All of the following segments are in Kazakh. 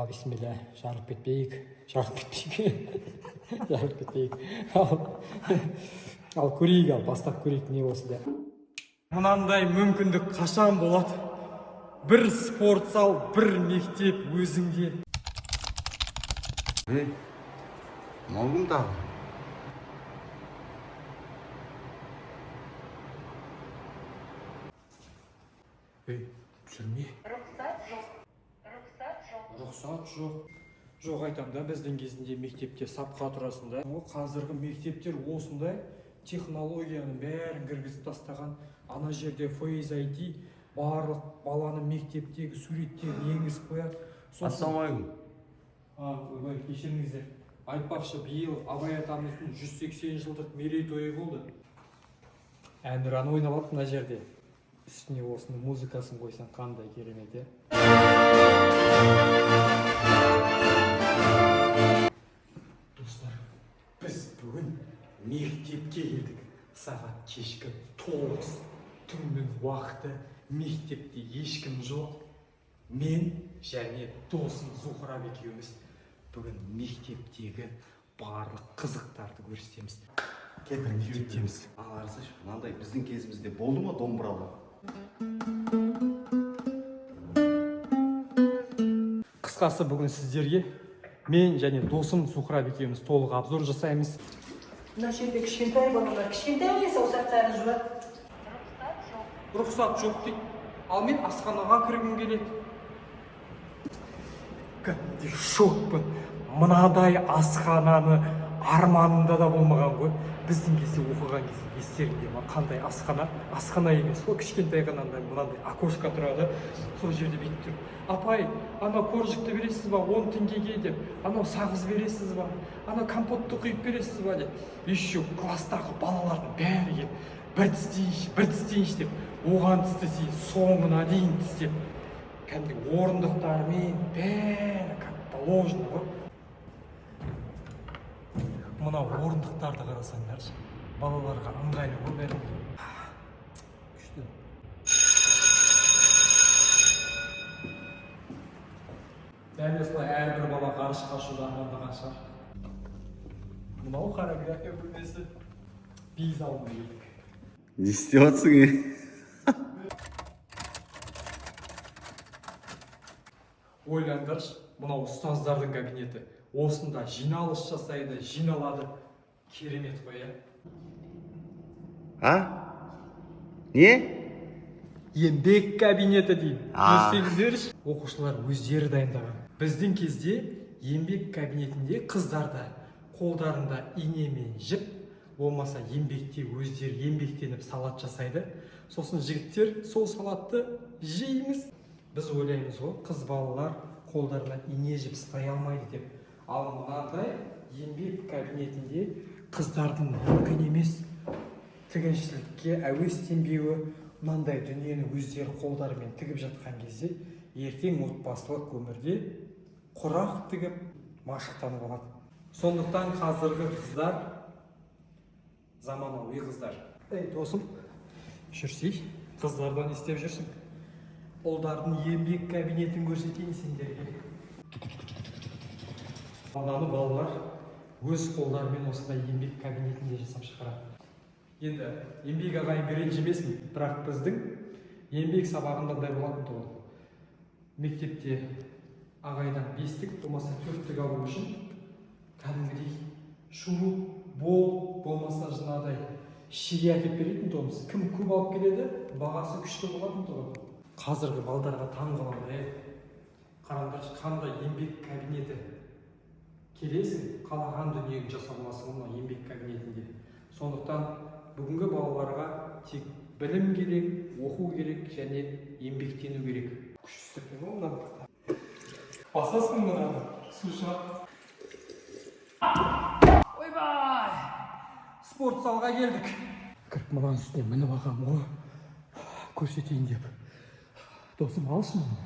Бисмилля, жарып кетпейік. Жарып кетпейік. Ал көрейік, бастап көрейік не болсы да. Мынандай мүмкіндік қашан болады? Бір спорт зал, бір мектеп өзіңде. Малым да. Түсірме. Рұқсат жоқ. Жоқ, айтам да, біздің кезінде мектепте сапқа тұрасында. Қазіргі мектептер осындай технологияның бәрін кіргізіп тастаған. Ана жерде Face ID барлық баланы мектептегі суреттерін енгізіп қояды. Ассалаумағалейкум. Ойбай, кешіріңіздер. Айтпақшы, биыл Абай атамыздың 180 жылдық мерейтойы болды. Әнұран ойнап алып мына жерде. Үстіне осының музыкасын қойсаң қандай керемет, е? Достар, біз бүгін мектепке келдік. Сағат кешкі 9, түннің уақыты, мектепте ешкім жоқ. Мен және досым Зухраб екеуміз бүгін мектептегі барлық қызықтарды көрсетеміз. Кетіп үйретеміз. Арсаш, мынандай біздің кезімізде болды ма домбыралы? Қысқасы бүгін сіздерге мен және досым Зухраб екеуміз толық обзор жасаймыз. Мына жерде кішкентай балалар, кішкентай саусақтары жүреді. Рұқсат жоқ дейді. Ал мен асханаға кіргім келеді. Кәдімгідей шокпын. Мынадай асхананы арманында да болмаған ғой. Біздің кезде оқыған кезде естеріңде ма, қандай асхана? Асхана емес, ол кішкентай ғанандай мынандай окошка тұрады. Сол жерде бүйтіп тұр. Апай, анау коржикті бересіз ба 10 теңгеге деп, анау сағыз бересіз ба, анау компотты құйып бересіз ба деп. Еще класстағы балалардың бәрі келіп, бір тістейінші деп, оған тістесей соңына дейін тістеп. Кәдімгі орындықтармен бәрі как положено ғой. Мына орындықтарды қарасаңдаршы, балаларға ыңғайлы ғой бәрі. Күшті. Дәл осылай әрбір бала ғарышқа ұшуды армандаған шығар. Мынау хореография бөлмесі. Би залына келдік. Не істеп жатсың? Ойлаңдаршы, мынау ұстаздардың кабинеті. Осында жиналыс жасайды, жиналады. Керемет қой, А? Не? Еңбек кабинеті деймін. Көрсеңіздерші, оқушылар өздері дайындаған. Біздің кезде еңбек кабинетінде қыздарда қолдарында инемен жіп, болмаса еңбекте өздері еңбектеніп салат жасайды. Сосын жігіттер сол салатты жейміз. Біз ойлаймыз ғой, қыз балалар қолдарына ине жіп сықай алмайды деп. Ал мынандай еңбек кабинетінде қыздардың мүмкін емес тігіншілікке әуестенбеуі, мынандай дүниені өздері қолдарымен тігіп жатқан кезде ертең отбасылық өмірде құрақ тігіп машықтанып алады. Сондықтан қазіргі қыздар заманауи қыздар. Ей досым, жүрсей, қыздардан істеп жүрсің. Ұлдардың еңбек кабинетін көрсетейін сендерге. Ананы балалар өз қолдарымен осындай еңбек кабинетінде жасап шығарады. Енді еңбек ағайын ренжімесін, бірақ біздің еңбек сабағында да болатын тұғын. Мектепте ағайдан 5-тік, болмаса 4-тік алу үшін кәдімгідей шуну, болмаса жынадай шеге әкеп беретін тұғымыз. Кім көп алып келеді, бағасы күшті болатын тұғын. Қазіргі балдарға таң қаламын, қараңдаршы, қандай еңбек кабинеті. Келесің, қалаған дүниені жасап аласың мына еңбек кабинетінде. Сондықтан бүгінгі балаларға тек білім керек, оқу керек және еңбектену керек. Күшті ғой мына. Басасың мынаны, су шығып. Ойбай! Спорт залға келдік. Кіріп мынаның үстіне мініп ағам ғой. Көрсетейін деп. Досым, алшы мұны.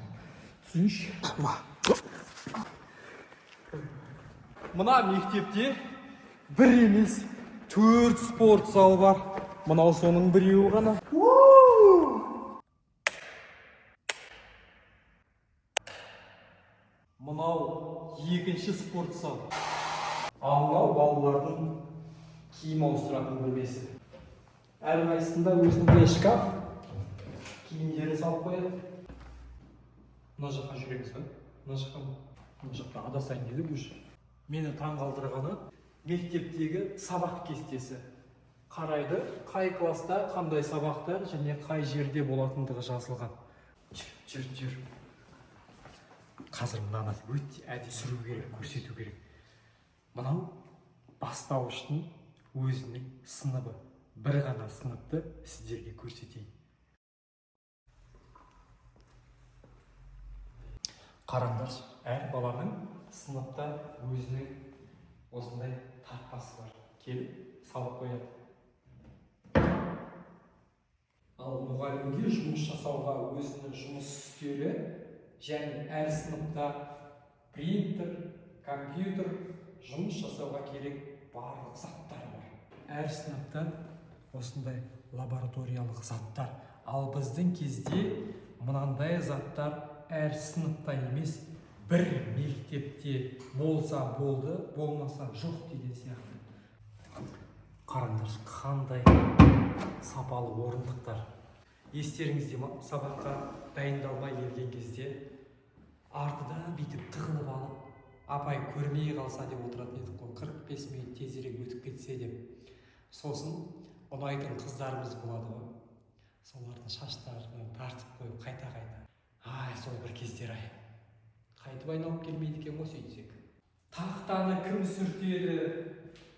Түсінші. Мына мектепте бір емес 4 спорт залы бар. Мынау соның біреуі ғана. Мынау мынау екінші спорт зал. Ал мынау балалардың киім ауыстыратын бөлмесі. Әрқайсысында өзінде шкаф, киімдерін салып қояды. Мына жаққа жүреміз ба? Мына жақта адасайын деді уже. Мені таң қалдырғаны мектептегі сабақ кестесі. Қарайды, қай класста, қандай сабақтар және қай жерде болатындығы жазылған. Жүр. Қазір мынаны өте әдемі сүру керек, көрсету керек. Мынау бастауыштың өзінің сыныбы. Бір ғана сыныпты сіздерге көрсетейін. Қараңдар, әр баланың сыныпта өзінің осындай тартпасы бар. Келіп, салып қояды. Ал мұғалімге жұмыс жасауға өзінің жұмыс үстелі және әр сыныпта принтер, компьютер жұмыс жасауға керек барлық заттар бар. Әр сыныпта осындай лабораториялық заттар. Ал біздің кезде мынандай заттар әр сыныпта емес, бір мектепте болса болды, болмаса жоқ деген сияқты. Қараңдар, қандай сапалы орындықтар. Естеріңізде ма, сабаққа дайындалмай келген кезде артыда бүйтіп тығылып алып, апай көрмей қалса деп отыратын едік қой, 45 минут тезірек өтіп кетсе деп. Сосын ұнайтын қыздарымыз болады ғой. Солардың шаштарын тартып қойып қайта. Ай, сол бір кездер ай. Қайтып айналып келмейді екен ғой сөйтсек. Тақтаны кім сүртеді?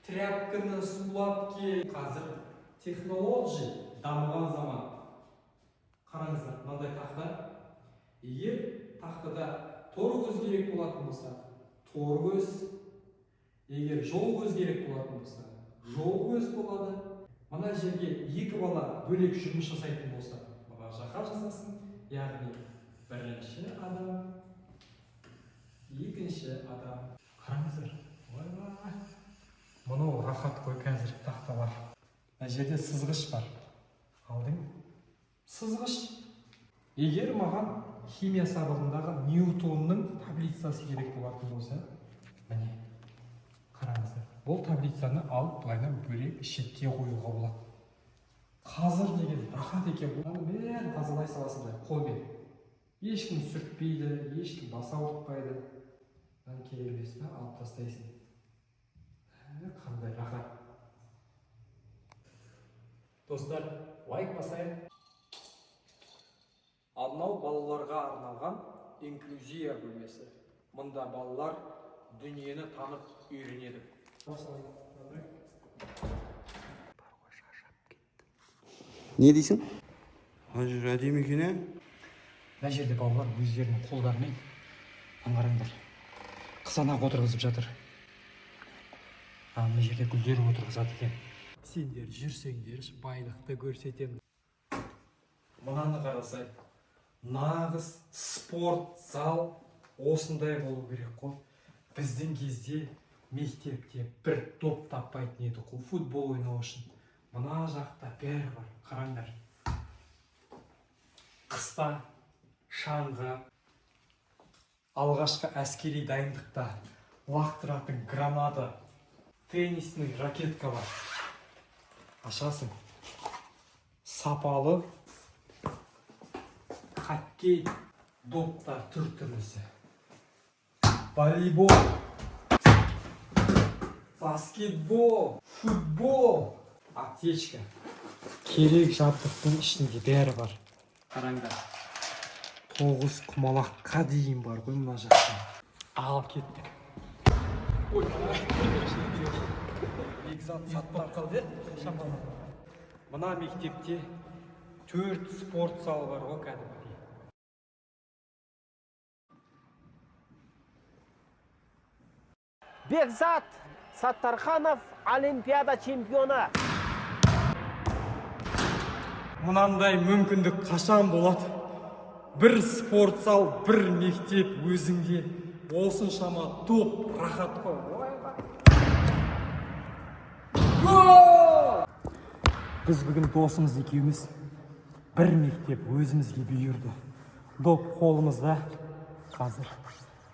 Тряпканы сулап кел. Қазір технология дамыған заман. Қараңыздар, мынандай тақта. Егер тақтада тор көз керек болатын болса, тор көз. Егер жол көз керек болатын болса, жол көз болады. Мына жерге екі бала бөлек жұмыс жасайтын болса, мына жаққа жасасын. Яғни бірінші адам, екінші адам. Қараңыздар. Мұнау рахат қой қазір тақталар. Мына жерде сызғыш бар. Алдың? Сызғыш. Егер маған химия сабағындағы Ньютонның таблицасы керек болатын болса, міне, қараңыздар. Бұл таблицаны алып былайынан бөлек шетке қоюға болады. Қазір деген рахат екен. Бұны бәрін тазалай саласың қолмен. Ешкім сүртпейді, ешкім баса ауыртпайды. Керек емес пе, алып тастайсың. Қандай рахат. Достар, лайк басайық. Ал мынау балаларға арналған инклюзия бөлмесі. Мұнда балалар дүниені танып үйренеді. Не дейсің? Ажыр әдемі екен, ә? Мына жерде балалар өздерінің қолдарымен, қараңдар, қызанақ отырғызып жатыр. Мына жерде гүлдер отырғызады екен. Сендер жүрсеңдер, байлықты көрсетемін. Мынаны қарасай, нағыз спорт зал осындай болу керек қой. Біздің кезде мектепте бір топ таппайтын еді қой, футбол ойнау үшін. Мына жақта бәрі бар, қараңдар. Қыста шаңғы, алғашқы әскери дайындықта лақтыратын граната, теннисный ракетка бар. Ашасың. Сапалы хоккей доптар түр-түрлісі. Волейбол, баскетбол, футбол, аптечка. Керек жабдықтың ішінде бәрі бар. Қараңдар. 9 құмалаққа дейін бар ғой мына жақта. Ал кеттік. Ой, бекзат сатпап қалды, шамалы. Мына мектепте 4 спорт залы бар ғой кәдімгідей. Бекзат Саттарханов Олимпиада чемпионы. Мынандай мүмкіндік қашан болады? Бір спорт зал, бір мектеп өзіңде осыншама топ рахат қой. Біз бүгін досымыз екеуміз бір мектеп өзімізге бұйырды. Доп қолымызда. Қазір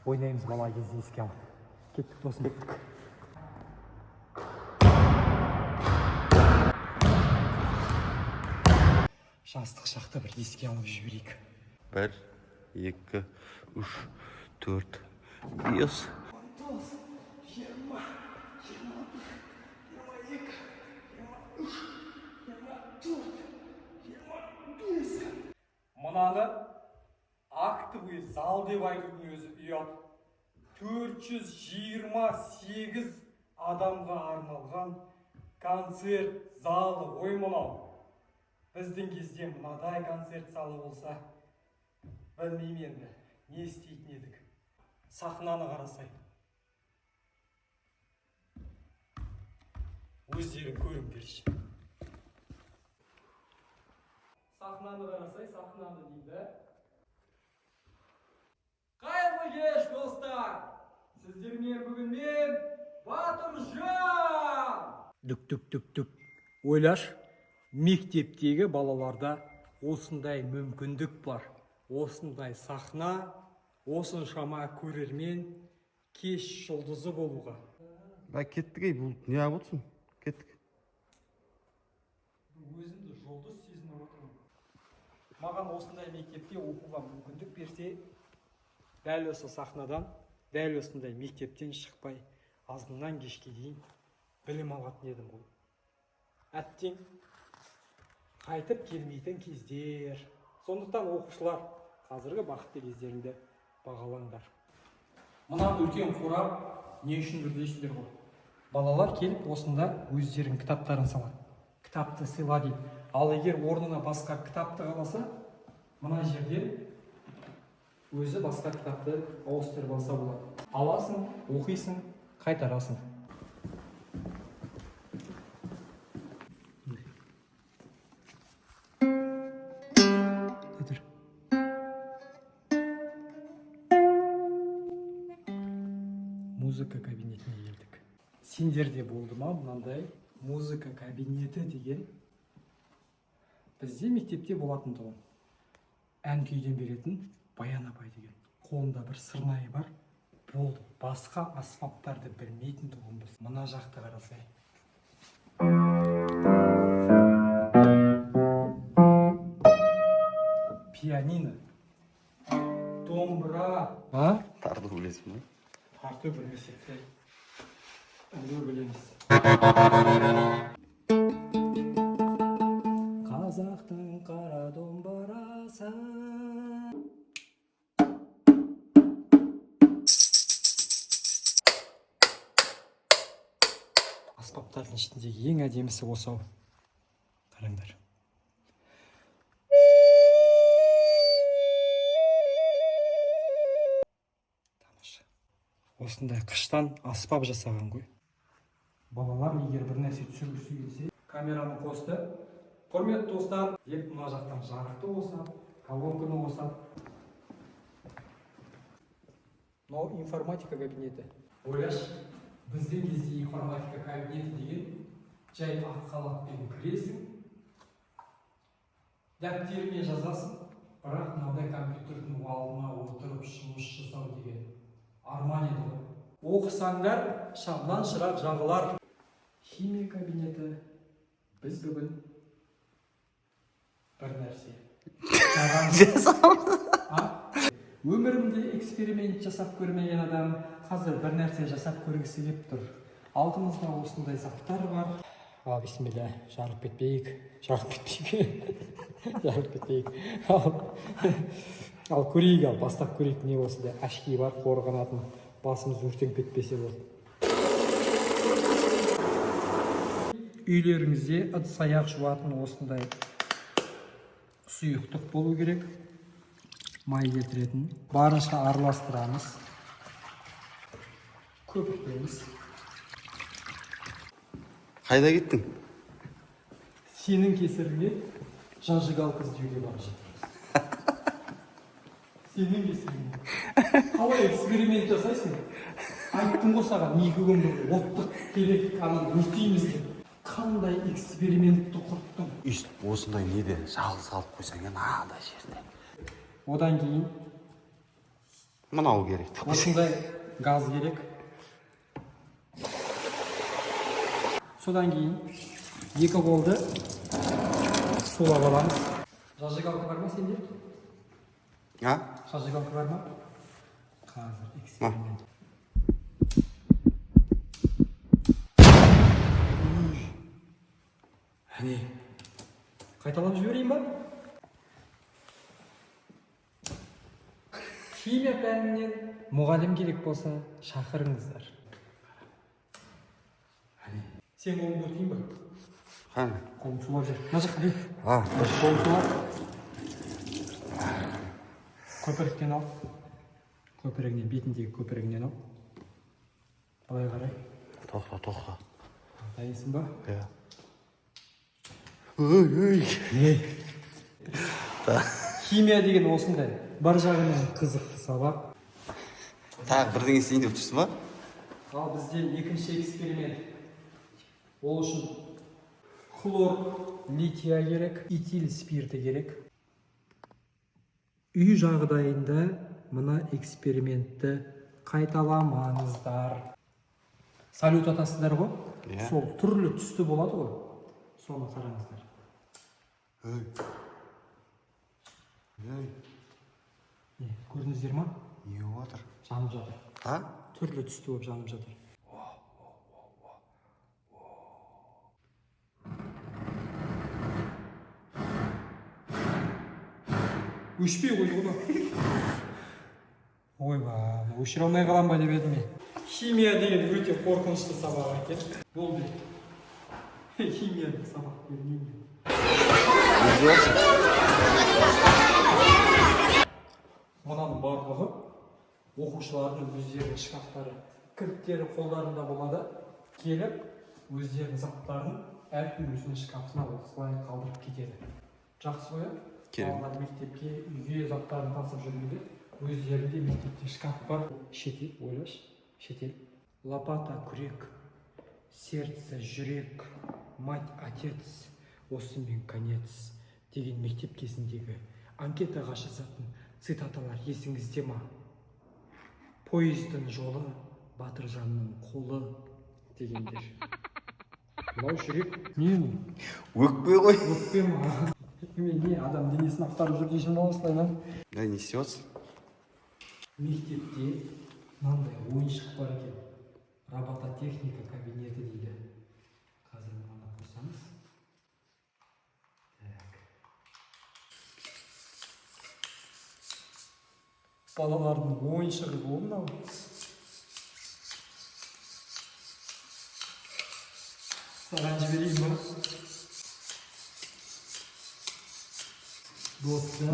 ойнаймыз бала кезде еске алып. Кеттік досым, кеттік. Жастық шақты бір еске алып жіберейік. 1, 2, 3, 4, 5. Мынаны актовый зал деп айтудың өзі ұят. 428 адамға арналған концерт залы ғой мынау. Біздің кезде мынадай концерт залы болса, білмеймін енді, не істейтін едік. Сахнаны қарасай. Өздерің көріңдерші. Сахнаны қарасай, сахнаны дейді. Қайырлы кеш, достар! Сіздермен бүгін мен Батыржан! Дүк. Ойлаш, мектептегі балаларда осындай мүмкіндік бар. Осындай сахна, осыншама көрермен, кеш жұлдызы болуға. Кеттік ей, бұл не абытсың? Кеттік. Өзімді жұлдыз сезініп отырмын. Маған осындай мектепте оқуға мүмкіндік берсе, дәл осы сахнадан, дәл осындай мектептен шықпай, азынан кешке дейін білім алатын едім ғой. Әттең қайтып келмейтін кездер. Сондықтан оқушылар, қазіргі бақытты кездерінде бағалаңдар. Мына үлкен қорап не үшіндір дейсіздер ғой. Балалар келіп осында өздерінің кітаптарын салады. Кітапты сыйла дейді. Ал егер орнына басқа кітапты қаласа, мына жерден өзі басқа кітапты ауыстырып алса болады. Аласың, оқисың, қайтарасың. Музыка кабинетіне келдік. Сендерде болды ма мынандай музыка кабинеті деген? Бізде мектепте болатын тұғын. Ән күйден беретін Баян апай деген. Қолында бір сырнайы бар. Болды. Басқа аспаптарды білмейтін тұғын біз. Мына жақты қарасай. Пианино. Домбыра. Тарды білесің ме? Тарды білмесек те. Әлі білеміз. Қазақтың қара домбырасы. Аспаптардың ішіндегі ең әдемісі осы. Қараңдар. Тамаша. Осындай қыштан аспап жасаған ғой. Балалар егер бір нәрсе түсіргісі келсе, камераны қосты. Құрметті достар, деп мына жақтан жарықты қосады, колонканы қосады. Мынау информатика кабинеті. Ойлаш, біздің кезде информатика кабинеті деген жай ақ қалаппен кіресің, дәптеріңе жазасың, бірақ мынадай компьютердің алдына отырып жұмыс жасау деген арман еді ғой. Оқысаңдар, шамнан шырақ жағылар. Химия кабинеті. Біз бүгін бір нәрсе өмірімде эксперимент жасап көрмеген адам қазір бір нәрсе жасап көргісі келіп тұр. Алдымызда осындай заттар бар. Бисмилля, жарып кетпейік. Ал көрейік, ал бастап көрейік, не осындай ашки бар, қорғанатын, басымыз өртеніп кетпесе болды. Үйлеріңізде ыдыс-аяқ жуатын осындай сұйықтық болу керек. Май кетіретін. Барынша араластырамыз. Көпіртеміз. Қайда кеттің? Сенің кесіріңе зажигалка іздеуге барып жатырмыз. Сенің кесіріңе. Қалай эксперимент жасайсың? Айттым ғой саған, 2 күн бұрын оттық керек, ананы өртейміз деп. Қандай экспериментті құрттың? Үст осындай неде жалғыз қалып қойсаң, андай жерде. Одан кейін Мынау керек. осындай газ керек. Содан кейін екі қолды сулап аламыз. Зажигалка бар ма сенде? А? Зажигалка бар ма? Қазір эксперимент. Әне, қайталап жіберейін ба? Химия пәнінен мұғалім керек болса, шақырыңыздар. Әне, сен қолыңды өтейін ба? Қане? Қолым сулап жүр. Мына жаққа бер. Қолым сулап. Көпіріктен ал. Көпірігінен, бетіндегі көпірігінен ал. Былай қарай. Тоқта. Дайынсың ба? Иә. Химия деген осындай. Бар жағынан қызықты сабақ. Тағы бірдеңе істейін деп тұрсың ба? Ал бізде екінші эксперимент. Ол үшін хлор лития керек, этил спирті керек. Үй жағдайында мына экспериментті қайталамаңыздар. Салют атасыздар ғой? Сол түрлі түсті болады ғой? Соны қараңыздар. Көрдіңіздер ма? Не болып жатыр? Жанып жатыр. А? Түрлі түсті болып жанып жатыр. Өшпей қойды ғой. Ойба, өшіре алмай қалам ба деп едім мен. Химия деген өте қорқынышты сабақ екен. Болды. Химия сабақ бермеймін. Мұнаның барлығы оқушылардың өздерінің шкафтары, кілттері қолдарында болады. Келіп, өздерінің заттарын әркім өзінің шкафына осылай қалдырып кетеді. Жақсы ғой? Балалар мектепке, үйге заттарын тасып жүргенде, өздерінде мектепте шкаф бар. Шетел, ойлаш, шетел. Лопата, күрек, сердце, жүрек, мать, отец, осымен конец деген мектеп кезіндегі анкетаға жазатын цитаталар есіңізде ма? Поездың жолы, Батыржанның қолы дегендер. Мынау жүрек не бұл? Өкпе ғой. Өкпе ма? Мен не адам денесін ақтарып жүр дейсің ба осылай ма? Не істеп? Мектепте мынандай ойыншық бар екен. Робототехника кабинеті дейді. Қазір мынаны қосамыз. Балалардың ойыншығы бұл мынау. Саған жіберейін ба?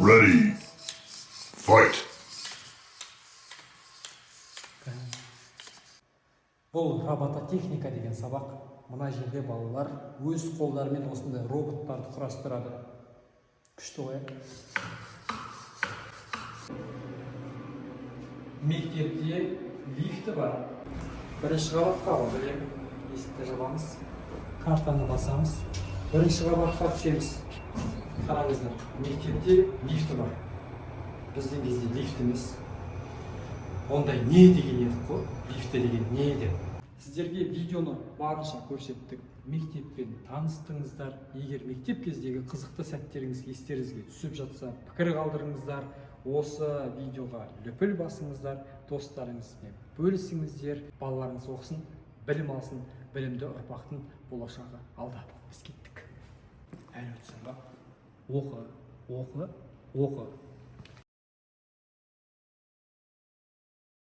Ready. Fight. Бұл робототехника деген сабақ. Мына жерде балалар өз қолдарымен осындай роботтарды құрастырады. Күшті ғой. Мектепте лифті бар. Бірінші қабатқа білем. Есікті жабамыз. Картаны басамыз. Бірінші қабатқа түсеміз. Қараңыздар, мектепте лифті бар. Біздің кезде лифт емес. Ондай не деген едік қой? Лифті деген не еді? Сіздерге видеоны барынша көрсеттік. Мектеппен таныстыңыздар. Егер мектеп кездегі қызықты сәттеріңіз естеріңізге түсіп жатса, пікір қалдырыңыздар. Осы видеоға лүпіл басыңыздар, достарыңызбен бөлісіңіздер. Балаларыңыз оқысын, білім алсын, білімді ұрпақтың болашағы алда. Біз кеттік. Әлі өтсін ба? Оқы.